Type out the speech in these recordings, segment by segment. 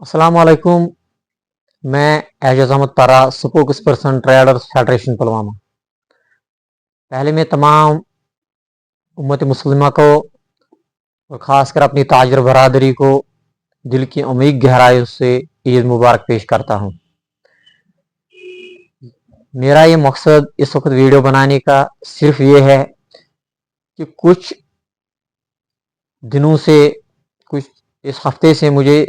अस्सलाम वालेकुम। मैं एजाज अहमद पारा, spokes person traders federation Pulwama. पहले मैं तमाम उम्मत मुस्लिमा को और ख़ासकर अपनी ताजर बरादरी को दिल की अमीर गहराइयों से ईद मुबारक पेश करता हूँ। मेरा ये मकसद इस वक्त वीडियो बनाने का सिर्फ ये है कि कुछ दिनों से, कुछ इस हफ्ते से मुझे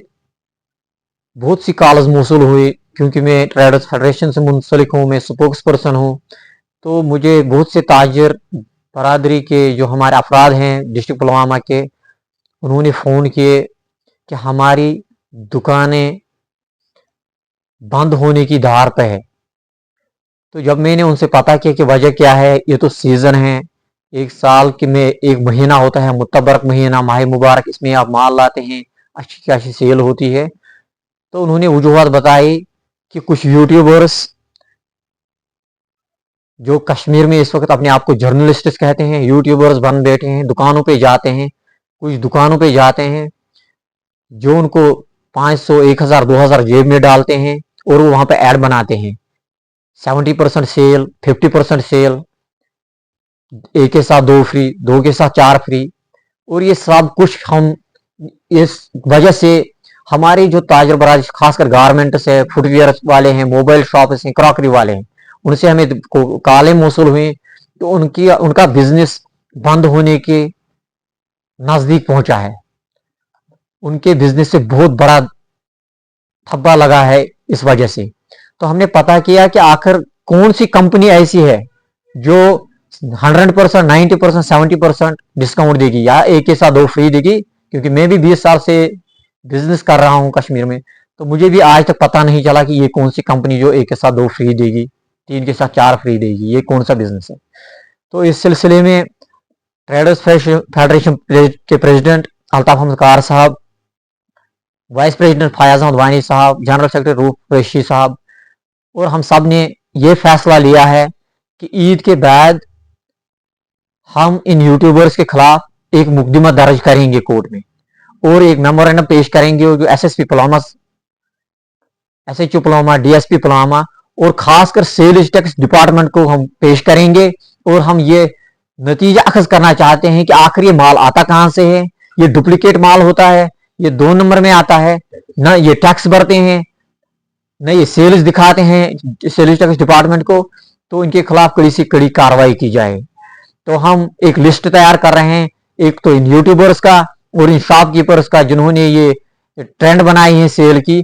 बहुत सी कॉल्स मौसूल हुई, क्योंकि मैं ट्रेडर्स फेडरेशन से मुंसलिक हूँ, मैं स्पोक्स पर्सन हूँ। तो मुझे बहुत से ताजर बरादरी के जो हमारे अफराद हैं डिस्ट्रिक्ट पुलवामा के, उन्होंने फ़ोन किए कि हमारी दुकानें बंद होने की धार पे है। तो जब मैंने उनसे पता किया कि वजह क्या है, ये तो सीज़न है, एक साल के में एक महीना होता है, मुतबरक महीना, माह मुबारक, इसमें आप माल लाते हैं, अच्छी खासी सेल होती है। तो उन्होंने वजूहत बताई कि कुछ यूट्यूबर्स जो कश्मीर में इस वक्त अपने आप को जर्नलिस्ट कहते हैं, यूट्यूबर्स बन बैठे हैं, दुकानों पे जाते हैं, कुछ दुकानों पे जाते हैं जो उनको 500, 1000, 2000 जेब में डालते हैं और वो वहां पे ऐड बनाते हैं, 70% सेल, 50% सेल, एक के साथ दो फ्री, दो के साथ चार फ्री। और ये सब कुछ हम इस वजह से हमारी जो ताजर बराज, खासकर गारमेंट्स है, फुटवियर वाले हैं, मोबाइल शॉप हैं, क्रॉकरी वाले हैं, उनसे हमें काले मौसूल हुए तो उनका बिजनेस बंद होने के नजदीक पहुंचा है। उनके बिजनेस से बहुत बड़ा थब्बा लगा है इस वजह से। तो हमने पता किया कि आखिर कौन सी कंपनी ऐसी है जो 100%, 90%, 70% डिस्काउंट देगी या एक के साथ दो फ्री देगी। क्योंकि मैं भी 20 साल से बिजनेस कर रहा हूं कश्मीर में, तो मुझे भी आज तक पता नहीं चला कि ये कौन सी कंपनी जो एक के साथ दो फ्री देगी, तीन के साथ चार फ्री देगी, ये कौन सा बिजनेस है। तो इस सिलसिले में ट्रेडर्स फेडरेशन के प्रेसिडेंट अल्ताफ अहमद कार साहब, वाइस प्रेसिडेंट फयाज अहमद वानी साहब, जनरल सेक्रेटरी रूफ कुरैशी साहब और हम सब ने ये फैसला लिया है कि ईद के बाद हम इन यूट्यूबर्स के खिलाफ एक मुकदमा दर्ज करेंगे कोर्ट में और एक मेमोरेंडम पेश करेंगे जो SSP Pulwama, SHO Pulwama, DSP Pulwama और खासकर सेल्स टैक्स डिपार्टमेंट को हम पेश करेंगे। और हम ये नतीजा अखज करना चाहते हैं कि आखिर ये माल आता कहां से है। ये डुप्लीकेट माल होता है, ये 2 नंबर में आता है, ना ये टैक्स भरते हैं, न ये सेल्स दिखाते हैं सेल्स टैक्स डिपार्टमेंट को। तो इनके खिलाफ कड़ी से कड़ी कार्रवाई की जाए। तो हम एक लिस्ट तैयार कर रहे हैं, एक तो इन यूट्यूबर्स का और इन शॉपकीपर्स का जिन्होंने ये ट्रेंड बनाई है सेल की,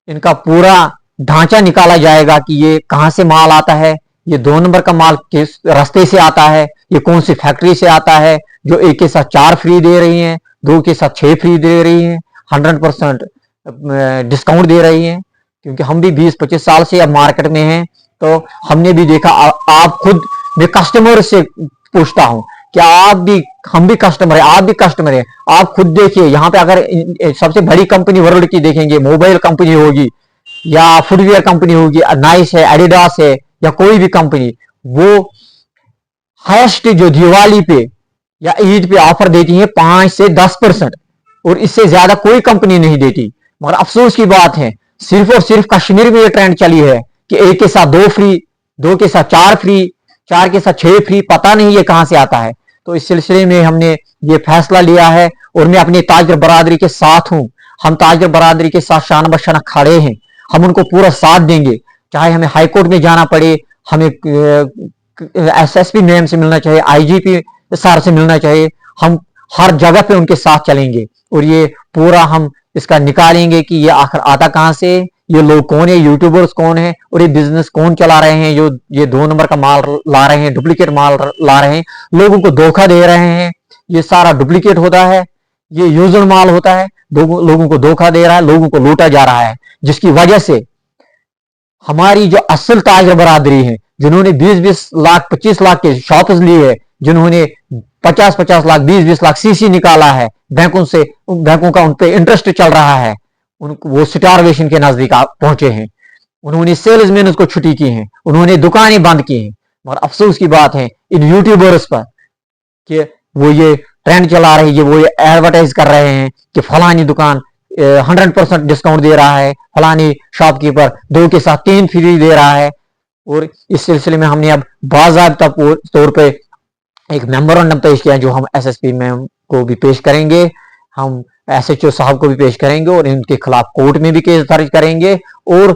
इनका पूरा ढांचा निकाला जाएगा कि ये कहां से माल आता है, ये 2 नंबर का माल किस रास्ते से आता है, ये कौन सी फैक्ट्री से आता है जो एक के साथ 4 फ्री दे रही है, 2 के साथ 6 फ्री दे रही है, 100% डिस्काउंट दे रही है। क्योंकि हम भी 20-25 साल से अब मार्केट में हैं, तो हमने भी देखा। आप खुद, मैं कस्टमर से पूछता हूं कि आप भी, हम भी कस्टमर है, आप भी कस्टमर है, आप खुद देखिए यहाँ पे अगर सबसे बड़ी कंपनी वर्ल्ड की देखेंगे, मोबाइल कंपनी होगी या फुटवियर कंपनी होगी, नाइस है, एडिडास है या कोई भी कंपनी, वो हाईएस्ट जो दिवाली पे या ईद पे ऑफर देती है 5 से 10%, और इससे ज्यादा कोई कंपनी नहीं देती। मगर अफसोस की बात है, सिर्फ और सिर्फ कश्मीर में ये ट्रेंड चली है कि एक के साथ दो फ्री, दो के साथ चार फ्री, चार के साथ 6 फ्री, पता नहीं ये कहां से आता है। तो इस सिलसिले में हमने ये फैसला लिया है और मैं अपनी ताजर बरादरी के साथ हूं। हम ताजर बरादरी के साथ शान बशान खड़े हैं, हम उनको पूरा साथ देंगे, चाहे हमें हाईकोर्ट में जाना पड़े, हमें एसएसपी मैम से मिलना चाहिए, आईजीपी सर से मिलना चाहिए, हम हर जगह पे उनके साथ चलेंगे और ये पूरा हम इसका निकालेंगे कि ये आखिर आता कहां से, ये लोग कौन है, यूट्यूबर्स कौन है और ये बिजनेस कौन चला रहे हैं जो ये 2 नंबर का माल ला रहे हैं, डुप्लीकेट माल ला रहे हैं, लोगों को धोखा दे रहे हैं। ये सारा डुप्लीकेट होता है, ये यूजर माल होता है, लोगों को धोखा दे रहा है, लोगों को लूटा जा रहा है, जिसकी वजह से हमारी जो असल ताजर बरादरी है, जिन्होंने 20-20 लाख, 25 लाख के शॉप्स लिए है, जिन्होंने 50-50 लाख, 20-20 लाख सीसी निकाला है बैंकों से, बैंकों का उन पे इंटरेस्ट चल रहा है, उनको वो स्टारवेशन के नजदीक पहुंचे हैं। उन्होंने सेल्समैन को छुट्टी की है, उन्होंने दुकानें बंद की हैं। मगर अफसोस की बात है इन यूट्यूबर्स पर कि वो ये ट्रेंड चला रहे हैं, ये वो ये एडवर्टाइज कर रहे हैं कि फलानी दुकान 100% डिस्काउंट दे रहा है, फलानी शॉपकीपर 2 के साथ 3 फ्री दे रहा है। और इस सिलसिले में हमने अब बाज़ाब्ता तौर पे एक मेमोरेंडम पेश किया जो हम एसएसपी में को भी पेश करेंगे, हम एसएचओ साहब को भी पेश करेंगे और इनके खिलाफ कोर्ट में भी केस दर्ज करेंगे। और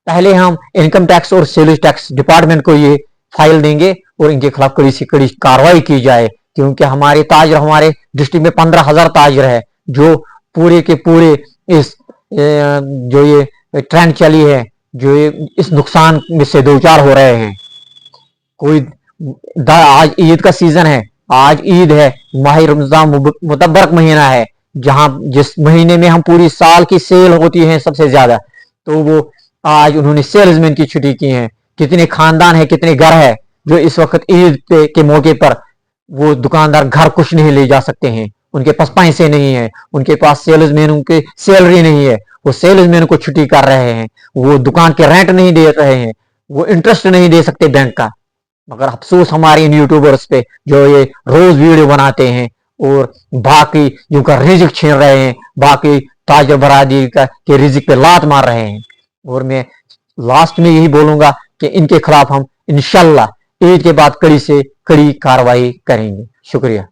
पहले हम इनकम टैक्स और सेल्स टैक्स डिपार्टमेंट को ये फाइल देंगे और इनके खिलाफ कड़ी से कड़ी कार्रवाई की जाए, क्योंकि हमारे ताजर, हमारे डिस्ट्रिक्ट में 15,000 ताजर है जो पूरे के पूरे इस जो ये ट्रेंड चली है, जो ये इस नुकसान में से दो चार हो रहे हैं। कोई आज ईद का सीजन है, आज ईद है, माह रमजान मुतबरक महीना है, जहां जिस महीने में हम पूरी साल की सेल होती है सबसे ज्यादा, तो वो आज उन्होंने सेल्समैन की छुट्टी की है। कितने खानदान है, कितने घर है जो इस वक्त ईद के मौके पर वो दुकानदार घर कुछ नहीं ले जा सकते हैं, उनके पास पैसे नहीं है, उनके पास सेल्समैन उनकी सैलरी नहीं है, वो सेल्समैन को छुट्टी कर रहे हैं, वो दुकान के रेंट नहीं दे रहे हैं, वो इंटरेस्ट नहीं दे सकते बैंक का। मगर अफसोस हमारे इन यूट्यूबर्स पे जो ये रोज वीडियो बनाते हैं और बाकी जिनका रिजिक छीन रहे हैं, बाकी ताजर बरादरी का के रिजिक पे लात मार रहे हैं। और मैं लास्ट में यही बोलूंगा कि इनके खिलाफ हम इंशाल्लाह ईद के बाद कड़ी से कड़ी कार्रवाई करेंगे। शुक्रिया।